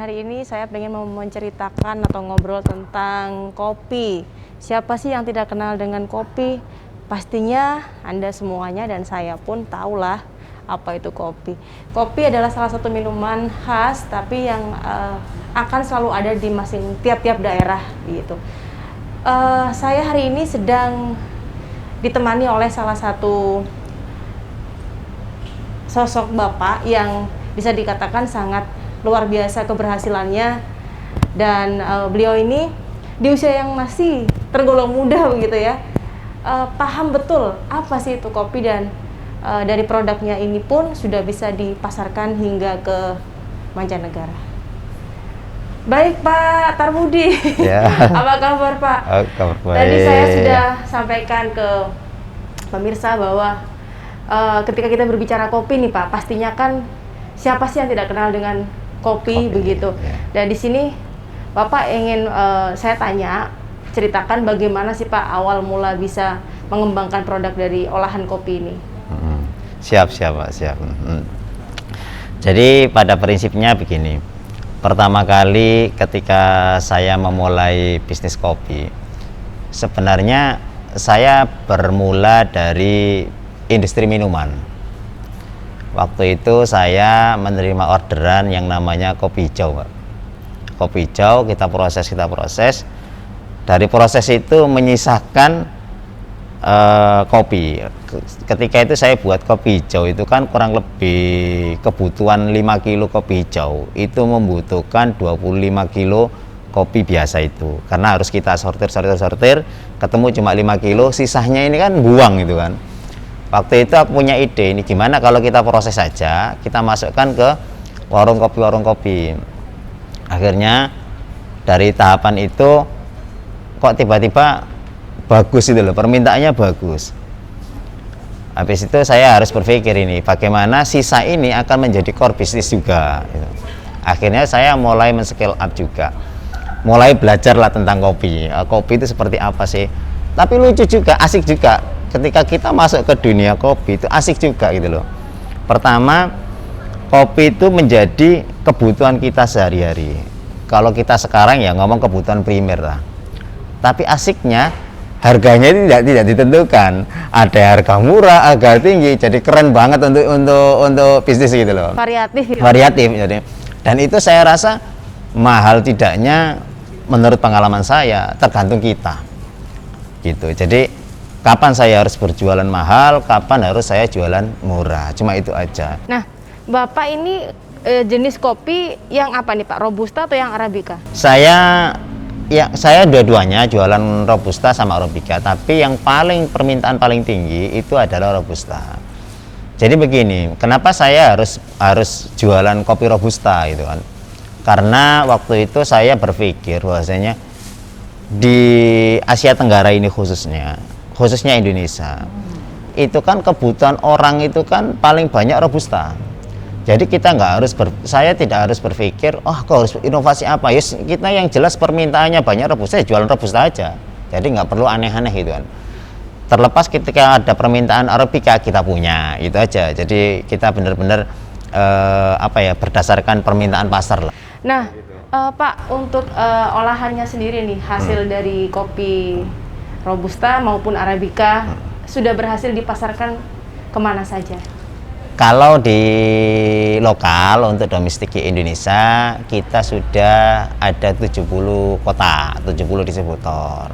hari ini saya pengen mau menceritakan atau ngobrol tentang kopi. Siapa sih yang tidak kenal dengan kopi? Pastinya Anda semuanya dan saya pun tahulah apa itu kopi. Kopi adalah salah satu minuman khas tapi yang akan selalu ada di tiap-tiap daerah gitu. Saya hari ini sedang ditemani oleh salah satu sosok bapak yang bisa dikatakan sangat luar biasa keberhasilannya, dan beliau ini di usia yang masih tergolong muda begitu ya, paham betul apa sih itu kopi, dan dari produknya ini pun sudah bisa dipasarkan hingga ke mancanegara. Baik Pak Tarbudi, Ya. apa kabar Pak? Kabar baik. Tadi saya sudah sampaikan ke pemirsa bahwa ketika kita berbicara kopi nih Pak, pastinya kan siapa sih yang tidak kenal dengan kopi begitu. Ya. Dan di sini Bapak ingin saya tanya, ceritakan bagaimana sih Pak awal mula bisa mengembangkan produk dari olahan kopi ini. Siap Pak, siap. Jadi pada prinsipnya begini, pertama kali ketika saya memulai bisnis kopi, sebenarnya saya bermula dari industri minuman. Waktu itu saya menerima orderan yang namanya kopi hijau, Pak. Kopi hijau kita proses. Dari proses itu menyisakan kopi. Ketika itu saya buat kopi hijau itu kan kurang lebih kebutuhan 5 kilo kopi hijau itu membutuhkan 25 kilo kopi biasa itu, karena harus kita sortir, ketemu cuma 5 kilo, sisanya ini kan buang gitu kan. Waktu itu aku punya ide, ini gimana kalau kita proses saja, kita masukkan ke warung kopi. Akhirnya dari tahapan itu kok tiba-tiba bagus itu loh, permintaannya bagus. Habis itu saya harus berpikir ini, bagaimana sisa ini akan menjadi core bisnis juga gitu. Akhirnya saya mulai men-scale up juga, mulai belajarlah tentang kopi. Kopi itu seperti apa sih, tapi lucu juga, asik juga. Ketika kita masuk ke dunia kopi itu asik juga gitu loh. Pertama, kopi itu menjadi kebutuhan kita sehari-hari. Kalau kita sekarang ya ngomong kebutuhan primer lah. Tapi asiknya harganya itu tidak ditentukan. Ada harga murah, harga tinggi. Jadi keren banget untuk bisnis gitu loh. Variatif. Variatif jadi. Dan itu saya rasa mahal tidaknya menurut pengalaman saya tergantung kita. Gitu. Jadi kapan saya harus berjualan mahal, kapan harus saya jualan murah, cuma itu aja. Nah, Bapak ini jenis kopi yang apa nih Pak? Robusta atau yang Arabica? Saya dua-duanya jualan Robusta sama Arabica, tapi yang permintaan paling tinggi itu adalah Robusta. Jadi begini, kenapa saya harus jualan kopi Robusta gitu kan? Karena waktu itu saya berpikir bahwasanya di Asia Tenggara ini khususnya Indonesia, itu kan kebutuhan orang itu kan paling banyak Robusta. Jadi kita saya tidak harus berpikir, kok harus inovasi apa? Yes, kita yang jelas permintaannya banyak Robusta, ya jualan Robusta aja. Jadi nggak perlu aneh-aneh gitu kan. Terlepas ketika ada permintaan Arabica kita punya, itu aja. Jadi kita benar-benar berdasarkan permintaan pasar lah. Nah, Pak, untuk olahannya sendiri nih, hasil dari kopi Robusta maupun Arabica sudah berhasil dipasarkan kemana saja? Kalau di lokal untuk domestik Indonesia, kita sudah ada 70 kota, 70 distributor.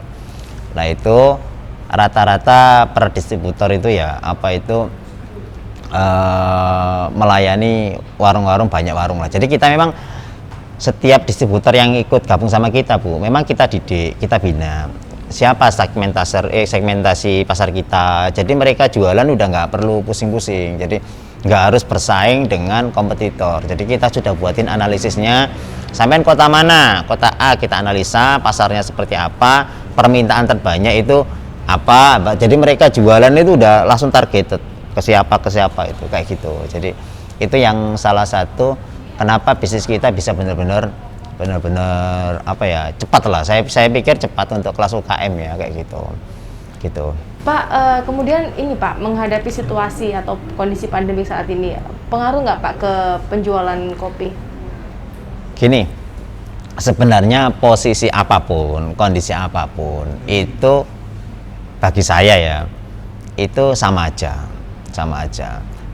Nah itu rata-rata per distributor itu ya melayani warung-warung, banyak warung lah. Jadi kita memang setiap distributor yang ikut gabung sama kita Bu, memang kita didik, kita bina siapa segmentasi pasar kita. Jadi mereka jualan udah nggak perlu pusing-pusing, jadi nggak harus bersaing dengan kompetitor. Jadi kita sudah buatin analisisnya, sampai kota mana, kota A kita analisa pasarnya seperti apa, permintaan terbanyak itu apa. Jadi mereka jualan itu udah langsung targeted ke siapa itu kayak gitu. Jadi itu yang salah satu kenapa bisnis kita bisa benar-benar cepat lah. Saya pikir cepat untuk kelas UKM ya kayak gitu. Pak, kemudian ini Pak, menghadapi situasi atau kondisi pandemi saat ini, pengaruh nggak Pak ke penjualan kopi? Gini, sebenarnya posisi apapun, kondisi apapun itu bagi saya ya itu sama aja.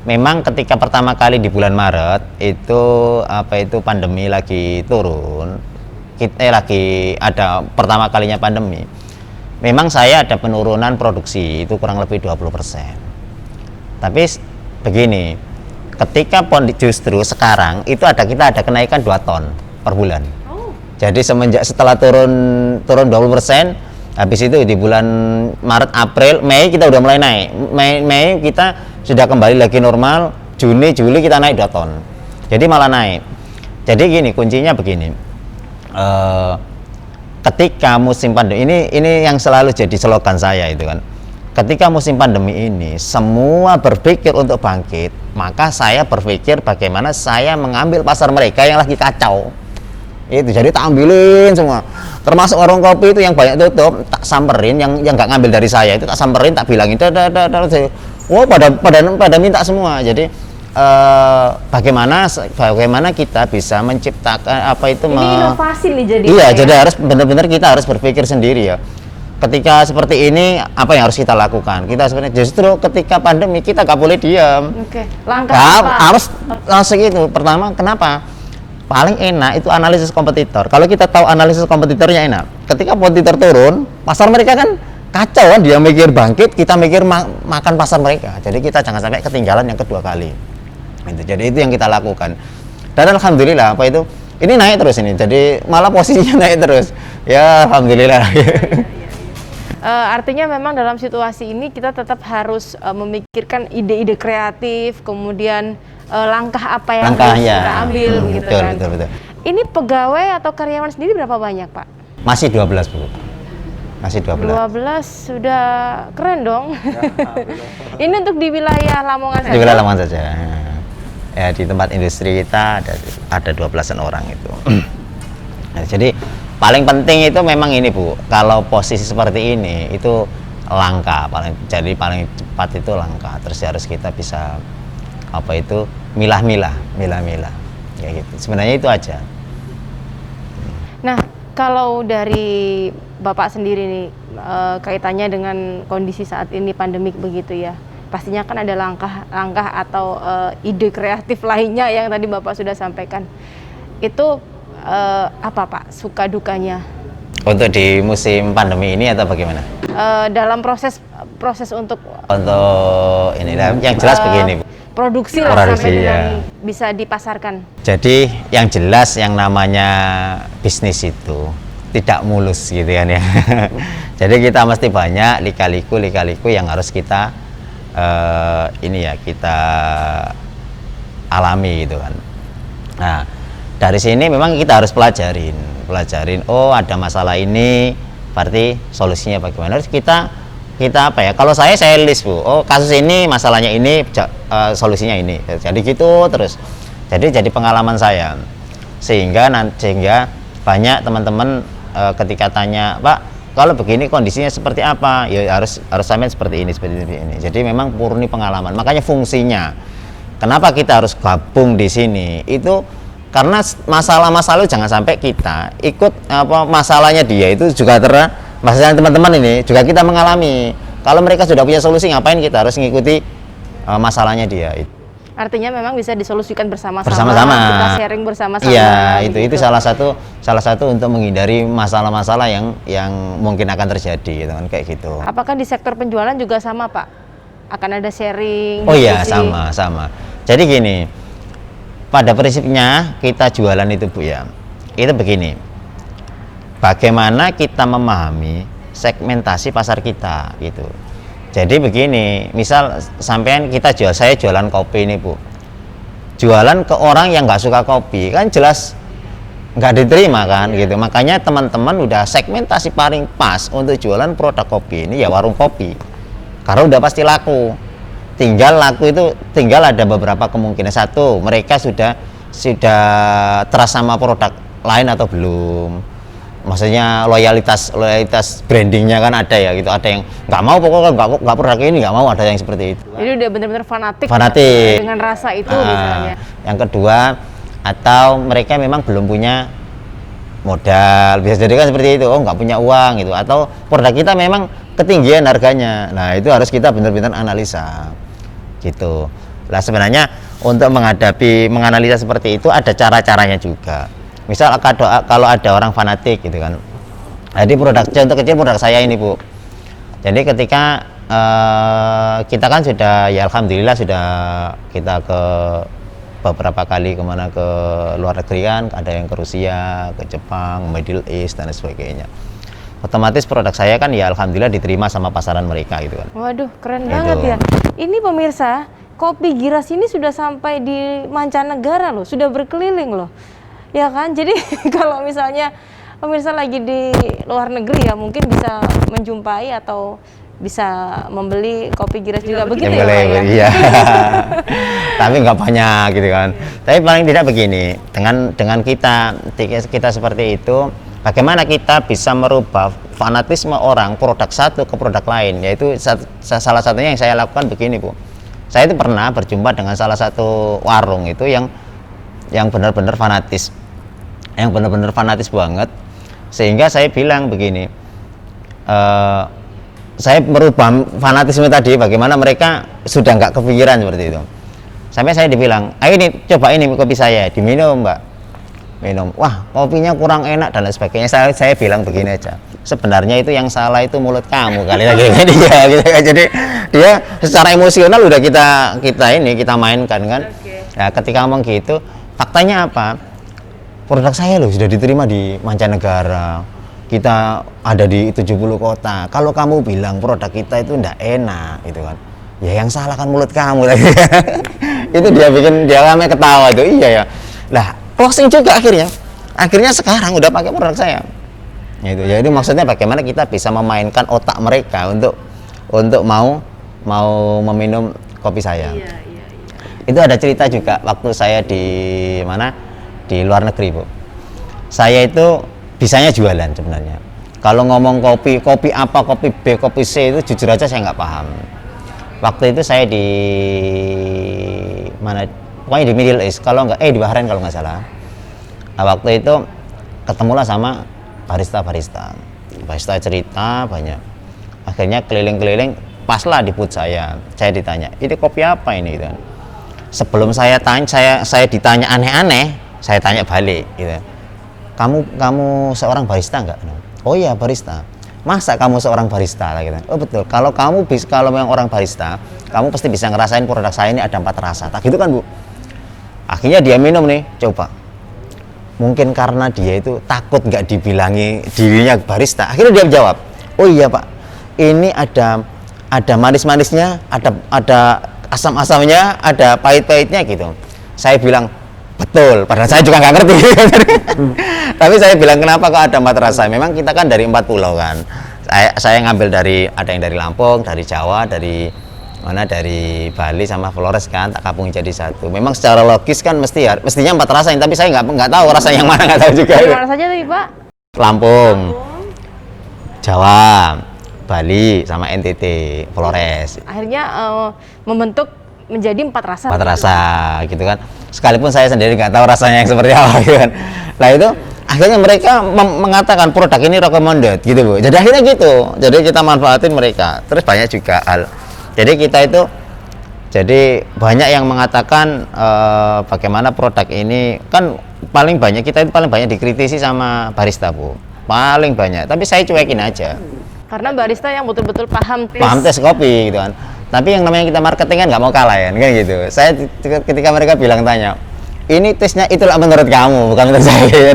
Memang ketika pertama kali di bulan Maret itu pandemi lagi turun, kita lagi ada pertama kalinya pandemi. Memang saya ada penurunan produksi itu kurang lebih 20%. Tapi begini, ketika justru sekarang itu kita ada kenaikan 2 ton per bulan. Jadi setelah turun 20%, habis itu di bulan Maret, April, Mei kita udah mulai naik. Mei kita sudah kembali lagi normal, Juni, Juli kita naik 2 ton. Jadi malah naik. Jadi gini, kuncinya begini. Ketika musim pandemi ini yang selalu jadi slogan saya itu kan. Ketika musim pandemi ini semua berpikir untuk bangkit, maka saya berpikir bagaimana saya mengambil pasar mereka yang lagi kacau. Itu jadi tak ambilin semua, termasuk warung kopi itu yang banyak tutup, tak samperin, yang nggak ngambil dari saya itu tak samperin, tak bilangin pada minta semua. Jadi bagaimana kita bisa menciptakan inovasi nih jadi. Iya, jadi harus benar-benar kita harus berpikir sendiri ya. Ketika seperti ini apa yang harus kita lakukan? Kita sebenarnya justru ketika pandemi kita nggak boleh diam. Oke. Langkah apa? Harus langsung itu. Pertama, kenapa? Paling enak itu analisis kompetitor. Kalau kita tahu analisis kompetitornya enak. Ketika kompetitor turun, pasar mereka kan kacau kan, dia mikir bangkit, kita mikir makan pasar mereka. Jadi kita jangan sampai ketinggalan yang kedua kali. Jadi itu yang kita lakukan. Dan alhamdulillah ini naik terus ini. Jadi malah posisinya naik terus. Ya alhamdulillah. Artinya memang dalam situasi ini kita tetap harus memikirkan ide-ide kreatif, kemudian langkah apa yang harus kita ambil gitu betul, kan. Betul. Ini pegawai atau karyawan sendiri berapa banyak, Pak? Masih 12, Bu. Masih 12. 12 sudah keren dong. Ini untuk di wilayah Lamongan saja. Di wilayah Lamongan saja. Ya, di tempat industri kita ada 12-an orang itu. Nah, jadi paling penting itu memang ini, Bu. Kalau posisi seperti ini itu langka, paling cepat itu langka. Terus harus kita bisa milah-milah kayak gitu. Sebenarnya itu aja. Nah, kalau dari Bapak sendiri nih kaitannya dengan kondisi saat ini pandemik begitu ya. Pastinya kan ada langkah atau ide kreatif lainnya yang tadi Bapak sudah sampaikan. Itu apa Pak suka dukanya? Untuk di musim pandemi ini atau bagaimana? Dalam proses untuk ini yang jelas begini, Bu. Produksi lah sampai dengan bisa dipasarkan. Jadi yang jelas yang namanya bisnis itu tidak mulus gitu kan ya. Jadi kita mesti banyak lika-liku yang harus kita kita alami gitu kan. Nah, dari sini memang kita harus pelajarin. Oh, ada masalah ini, berarti solusinya bagaimana? Harus kita kalau saya list, Bu. Oh, kasus ini masalahnya ini, solusinya ini. Jadi gitu terus. Jadi pengalaman saya. Sehingga banyak teman-teman ketika tanya, Pak, kalau begini kondisinya seperti apa? Ya harus sampai seperti ini. Jadi memang murni pengalaman. Makanya fungsinya. Kenapa kita harus gabung di sini? Itu karena masalah-masalah jangan sampai kita ikut masalahnya dia itu juga masalah teman-teman ini juga kita mengalami. Kalau mereka sudah punya solusi, ngapain kita harus mengikuti masalahnya dia? Artinya memang bisa disolusikan bersama-sama. Kita sharing bersama-sama. Iya, itu salah satu untuk menghindari masalah-masalah yang mungkin akan terjadi, gitu kan, kayak gitu. Apakah di sektor penjualan juga sama, Pak? Akan ada sharing? Oh iya, sama. Jadi gini, pada prinsipnya kita jualan itu, Bu ya, itu begini. Bagaimana kita memahami segmentasi pasar kita gitu. Jadi begini, misal sampean saya jualan kopi ini, Bu. Jualan ke orang yang nggak suka kopi, kan jelas nggak diterima kan gitu. Makanya teman-teman udah segmentasi paling pas untuk jualan produk kopi ini ya warung kopi. Karena udah pasti laku. Tinggal ada beberapa kemungkinan. Satu, mereka sudah trust sama produk lain atau belum. Maksudnya loyalitas brandingnya kan ada ya gitu. Ada yang nggak mau, pokoknya nggak produk ini nggak mau, ada yang seperti itu. Jadi udah benar-benar fanatik ya, dengan rasa itu misalnya. Yang kedua, atau mereka memang belum punya modal, bisa jadi kan seperti itu, oh nggak punya uang gitu, atau produk kita memang ketinggian harganya. Nah itu harus kita benar-benar analisa gitu. Nah sebenarnya untuk menganalisa seperti itu ada cara-caranya juga. Misal kalau ada orang fanatik gitu kan, jadi contoh kecil produk saya ini Bu, jadi ketika kita kan sudah, ya alhamdulillah sudah kita ke beberapa kali kemana, ke luar negeri kan, ada yang ke Rusia, ke Jepang, Middle East dan sebagainya. Otomatis produk saya kan ya alhamdulillah diterima sama pasaran mereka gitu kan. Waduh, keren Gitu. banget ya. Ini pemirsa, kopi Giras ini sudah sampai di mancanegara loh, sudah berkeliling loh. Ya kan? Jadi kalau misalnya pemirsa lagi di luar negeri ya mungkin bisa menjumpai atau bisa membeli kopi Giras juga begitu ya, Pak ya? Iya. Tapi nggak banyak gitu kan. Tapi paling tidak begini, dengan kita seperti itu, bagaimana kita bisa merubah fanatisme orang produk satu ke produk lain, yaitu salah satunya yang saya lakukan begini Bu. Saya itu pernah berjumpa dengan salah satu warung itu yang benar-benar fanatis, banget, sehingga saya bilang begini, saya merubah fanatisme tadi, bagaimana mereka sudah nggak kepikiran seperti itu. Sampai saya dibilang, ayo ini coba ini kopi saya, diminum Mbak, minum, wah kopinya kurang enak dan lain sebagainya. Saya bilang begini aja, sebenarnya itu yang salah itu mulut kamu kali lagi dia gitu. Jadi dia secara emosional udah kita mainkan kan. Nah, ketika ngomong gitu, faktanya apa? Produk saya loh sudah diterima di mancanegara, kita ada di 70 kota. Kalau kamu bilang produk kita itu ndak enak gitu kan, ya yang salah kan mulut kamu lagi. Itu dia rame ketawa itu, iya ya lah, closing juga akhirnya sekarang udah pakai produk saya gitu. Jadi maksudnya bagaimana kita bisa memainkan otak mereka untuk mau meminum kopi saya. Iya. Itu ada cerita juga waktu saya di luar negeri Bu. Saya itu bisanya jualan sebenarnya. Kalau ngomong kopi apa, kopi B, kopi C itu jujur aja saya nggak paham. Waktu itu saya di mana, pokoknya di Middle East, kalau nggak di Bahrain kalau nggak salah. Nah, waktu itu ketemulah sama barista cerita banyak. Akhirnya keliling-keliling, paslah di booth saya ditanya, ini kopi apa ini gitu. Sebelum saya ditanya aneh-aneh, saya tanya balik gitu. Kamu seorang barista nggak? Oh iya barista. Masa kamu seorang barista gitu? Oh betul. Kalau memang orang barista, kamu pasti bisa ngerasain produk saya ini ada 4 rasa. Tak gitu kan Bu? Akhirnya dia minum nih, coba. Mungkin karena dia itu takut nggak dibilangi dirinya barista. Akhirnya dia jawab, oh iya Pak, ini ada manis-manisnya, ada asam-asamnya, ada pahit-pahitnya gitu. Saya bilang betul, padahal saya juga nggak ngerti. Tapi saya bilang kenapa kok ada 4 rasa? Memang kita kan dari 4 pulau kan. Saya ngambil ada yang dari Lampung, dari Jawa, dari Bali sama Flores kan, tak gabung jadi satu. Memang secara logis kan mestinya 4 rasa, tapi saya nggak tahu rasa yang mana, nggak tahu juga. Dari mana saja tadi Pak? Lampung, Jawa, Bali sama NTT, Flores. Akhirnya membentuk menjadi 4 rasa. 4 rasa gitu kan. Sekalipun saya sendiri nggak tahu rasanya yang seperti apa gitu kan. Nah itu akhirnya mereka mengatakan produk ini recommended gitu Bu. Jadi akhirnya gitu. Jadi kita manfaatin mereka. Terus banyak juga hal. Jadi banyak yang mengatakan bagaimana produk ini kan kita itu paling banyak dikritisi sama barista Bu. Paling banyak. Tapi saya cuekin aja. Karena barista yang betul-betul paham tes kopi gitu kan. Tapi yang namanya kita marketing kan nggak mau kalah ya, kan gitu. Saya ketika mereka tanya, ini tesnya itulah menurut kamu, bukan menurut saya.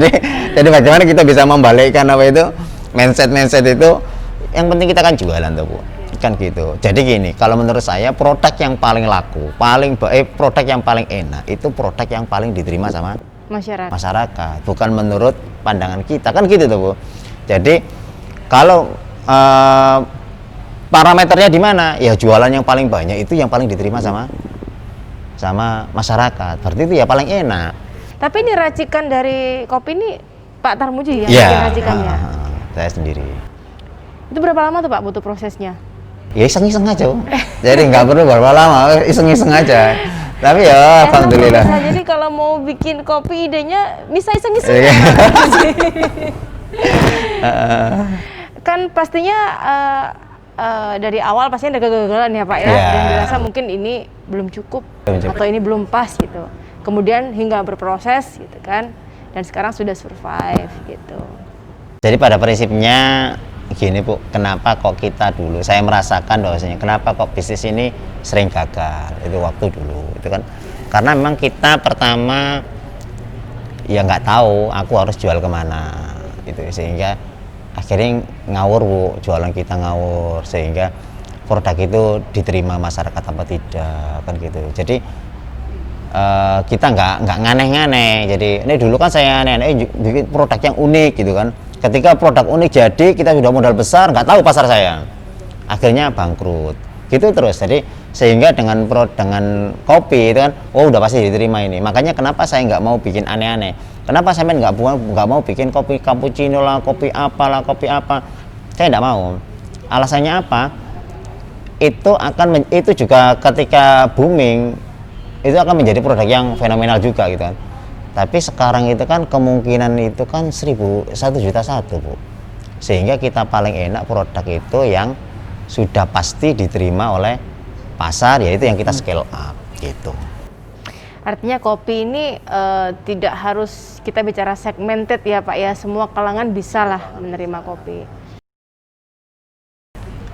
Jadi bagaimana kita bisa membalikkan mindset itu? Yang penting kita kan jualan tuh Bu, kan gitu. Jadi gini, kalau menurut saya produk yang paling laku, produk yang paling enak itu produk yang paling diterima sama masyarakat, bukan menurut pandangan kita, kan gitu tuh Bu. Jadi kalau parameternya di mana? Ya jualan yang paling banyak itu yang paling diterima sama masyarakat. Berarti itu ya paling enak. Tapi ini racikan dari kopi ini Pak Tarmuji yang bikin racikannya? Saya sendiri. Itu berapa lama tuh Pak butuh prosesnya? Ya iseng-iseng aja. Jadi nggak perlu berapa lama, iseng-iseng aja. Tapi ya Enak alhamdulillah. bisa. Jadi kalau mau bikin kopi idenya bisa iseng-iseng. Iya. Kan pastinya dari awal pastinya ada kegagalan ya Pak ya, Iya. dan dirasa mungkin ini belum cukup Belum cukup. atau ini belum pas gitu. Kemudian hingga berproses gitu kan, dan sekarang sudah survive gitu. Jadi pada prinsipnya gini Bu, kenapa kok kita dulu, saya merasakan bahwasanya kenapa kok bisnis ini sering gagal itu waktu dulu itu kan karena memang kita pertama ya nggak tahu aku harus jual kemana gitu, sehingga akhirnya ngawur Bu, jualan kita ngawur sehingga produk itu diterima masyarakat apa tidak kan gitu. Jadi kita nggak nganeh-nganeh. Jadi ini dulu kan saya aneh-aneh bikin produk yang unik gitu kan. Ketika produk unik jadi kita sudah modal besar, nggak tahu pasar saya, akhirnya bangkrut gitu terus. Jadi sehingga dengan kopi itu kan, oh udah pasti diterima ini. Makanya kenapa saya nggak mau bikin aneh-aneh. Kenapa saya nggak mau bikin kopi cappuccino lah, kopi apalah, kopi apa. Saya nggak mau. Alasannya apa? Itu juga ketika booming itu akan menjadi produk yang fenomenal juga gitu kan. Tapi sekarang itu kan kemungkinan itu kan 1.000, 1 juta satu Bu. Sehingga kita paling enak produk itu yang sudah pasti diterima oleh pasar, yaitu yang kita scale up gitu. Artinya kopi ini tidak harus kita bicara segmented ya Pak ya, semua kalangan bisa lah menerima kopi.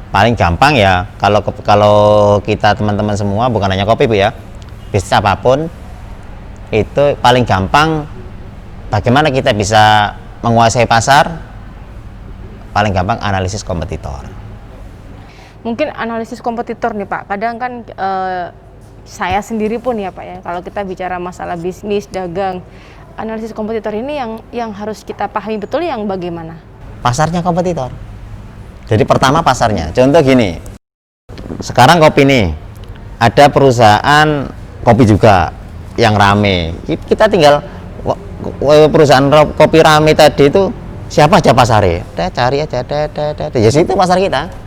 Paling gampang ya kalau kita teman-teman semua, bukan hanya kopi Bu ya, bisnis apapun itu paling gampang bagaimana kita bisa menguasai pasar. Paling gampang analisis kompetitor. Mungkin analisis kompetitor nih Pak, kadang kan saya sendiri pun ya Pak ya, kalau kita bicara masalah bisnis, dagang, analisis kompetitor ini yang harus kita pahami betul yang bagaimana? Pasarnya kompetitor. Jadi pertama pasarnya, contoh gini, sekarang kopi nih, ada perusahaan kopi juga yang rame, kita tinggal perusahaan kopi rame tadi itu siapa aja pasarnya, cari aja, ya situ pasar kita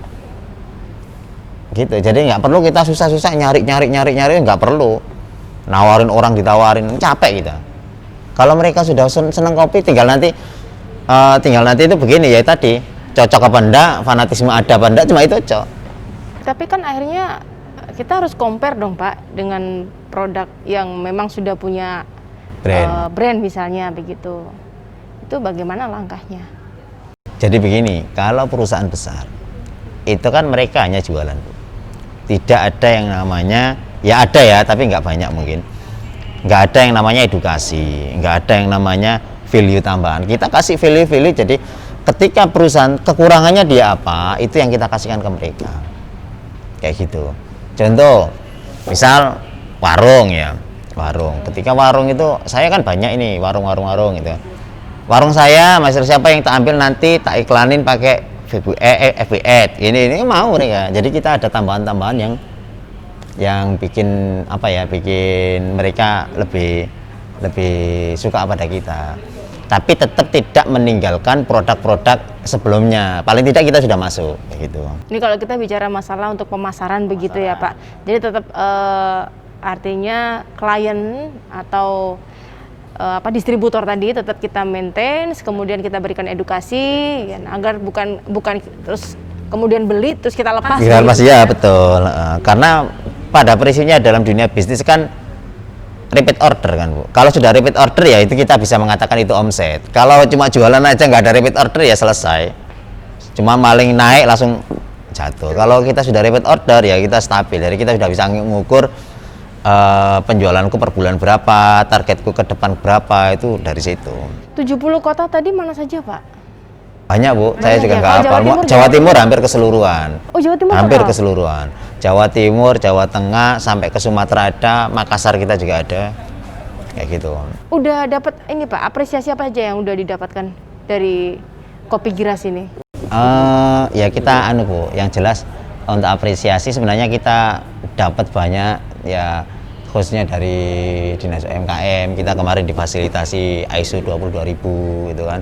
gitu. Jadi nggak perlu kita susah-susah nyari, nggak perlu nawarin orang, ditawarin capek kita. Kalau mereka sudah seneng kopi, tinggal nanti itu begini ya tadi, cocok apa enggak, fanatisme ada apa enggak, cuma itu cocok. Tapi kan akhirnya kita harus compare dong Pak dengan produk yang memang sudah punya brand misalnya begitu. Itu bagaimana langkahnya? Jadi begini, kalau perusahaan besar itu kan mereka hanya jualan, tidak ada yang namanya, ya ada ya tapi nggak banyak mungkin, nggak ada yang namanya edukasi, nggak ada yang namanya value tambahan. Kita kasih value, jadi ketika perusahaan kekurangannya dia apa, itu yang kita kasihkan ke mereka kayak gitu. Contoh misal warung ya, ketika warung itu saya kan banyak ini warung gitu. Warung saya master siapa yang tak ambil nanti tak iklanin pakai FB Ad, ini mau mereka. Jadi kita ada tambahan-tambahan yang bikin apa ya, bikin mereka lebih suka pada kita. Tapi tetap tidak meninggalkan produk-produk sebelumnya. Paling tidak kita sudah masuk gitu. Ini kalau kita bicara masalah untuk pemasaran begitu ya Pak. Jadi tetap artinya klien atau distributor tadi tetap kita maintain, kemudian kita berikan edukasi ya, agar bukan terus kemudian beli terus kita lepas. Kita lepas ya betul. Karena pada prinsipnya dalam dunia bisnis kan repeat order kan Bu. Kalau sudah repeat order ya itu kita bisa mengatakan itu omset. Kalau cuma jualan aja nggak ada repeat order ya selesai. Cuma maling naik langsung jatuh. Kalau kita sudah repeat order ya kita stabil. Jadi kita sudah bisa mengukur penjualanku per bulan berapa, targetku ke depan berapa, itu dari situ. 70 kota tadi mana saja Pak? Banyak Bu, Banyak saya juga ya? nggak Oh, hafal. Jawa Timur hampir keseluruhan. Oh Jawa Timur hampir total? keseluruhan. Jawa Timur, Jawa Tengah, sampai ke Sumatera ada, Makassar kita juga ada, kayak gitu. Udah dapat ini Pak, apresiasi apa aja yang udah didapatkan dari Kopi Giras ini? Ya kita Bu, yang jelas untuk apresiasi sebenarnya kita dapat banyak ya, khususnya dari Dinas UMKM. Kita kemarin difasilitasi ISO 22000 gitu kan.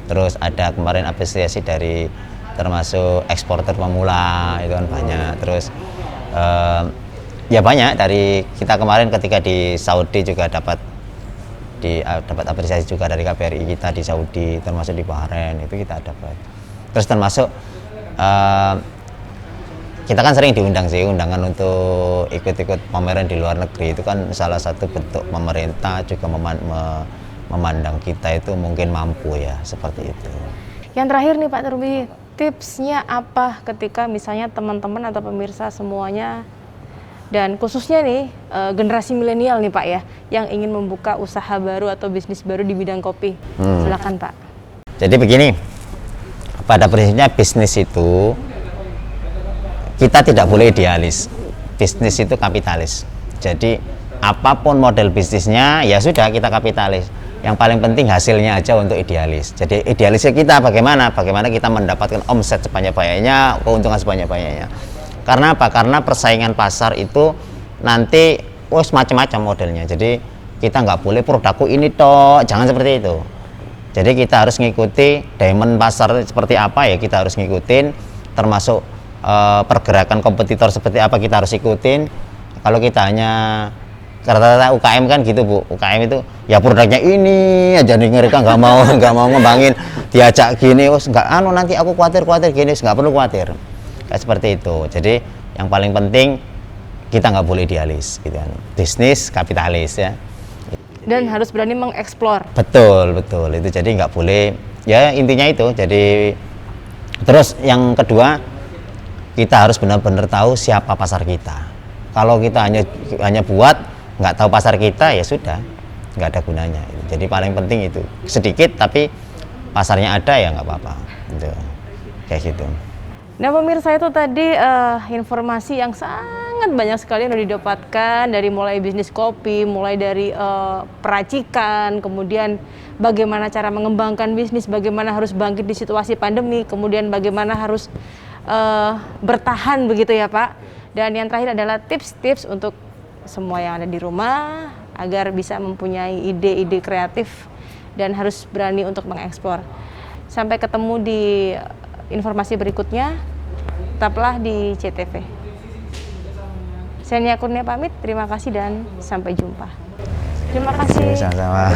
Terus ada kemarin apresiasi dari termasuk eksporter pemula itu kan banyak. Terus Ya banyak, dari kita kemarin ketika di Saudi juga dapat apresiasi juga dari KBRI kita di Saudi, termasuk di Bahrain itu kita dapat. Terus termasuk kita kan sering diundang sih, undangan untuk ikut-ikut pameran di luar negeri, itu kan salah satu bentuk pemerintah juga memandang kita itu mungkin mampu ya, seperti itu. Yang terakhir nih Pak Turbi, tipsnya apa ketika misalnya teman-teman atau pemirsa semuanya dan khususnya nih generasi milenial nih Pak ya, yang ingin membuka usaha baru atau bisnis baru di bidang kopi. Silakan Pak. Jadi begini, pada prinsipnya bisnis itu kita tidak boleh idealis. Bisnis itu kapitalis. Jadi apapun model bisnisnya ya sudah kita kapitalis. Yang paling penting hasilnya aja untuk idealis. Jadi idealisnya kita bagaimana? Bagaimana kita mendapatkan omset sebanyak-banyaknya, keuntungan sebanyak-banyaknya. Karena apa? Karena persaingan pasar itu nanti macam-macam modelnya. Jadi kita nggak boleh produkku ini toh, jangan seperti itu. Jadi kita harus ngikuti diamond pasar seperti apa ya, kita harus ngikutin, termasuk pergerakan kompetitor seperti apa kita harus ikutin. Kalau kita hanya rata-rata UKM kan gitu Bu, UKM itu ya produknya ini aja nih, mereka nggak mau ngembangin, diajak gini, nggak nanti aku khawatir gini, nggak perlu khawatir. Kayak seperti itu. Jadi yang paling penting kita nggak boleh idealis gitu kan, bisnis kapitalis ya, dan harus berani mengeksplor. betul itu. Jadi nggak boleh, ya intinya itu. Jadi terus yang kedua, kita harus benar-benar tahu siapa pasar kita. Kalau kita hanya buat nggak tahu pasar kita, ya sudah nggak ada gunanya. Jadi paling penting itu sedikit tapi pasarnya ada, ya nggak apa-apa gitu. Kayak gitu. Nah pemirsa, itu tadi informasi yang sangat banyak sekali yang didapatkan dari mulai bisnis kopi, mulai dari peracikan, kemudian bagaimana cara mengembangkan bisnis, bagaimana harus bangkit di situasi pandemi, kemudian bagaimana harus bertahan begitu ya Pak. Dan yang terakhir adalah tips-tips untuk semua yang ada di rumah agar bisa mempunyai ide-ide kreatif dan harus berani untuk mengeksplor. Sampai ketemu di informasi berikutnya, tetaplah di CTV. Saya Nia Kurnia pamit, terima kasih dan sampai jumpa. Terima kasih. Sama-sama.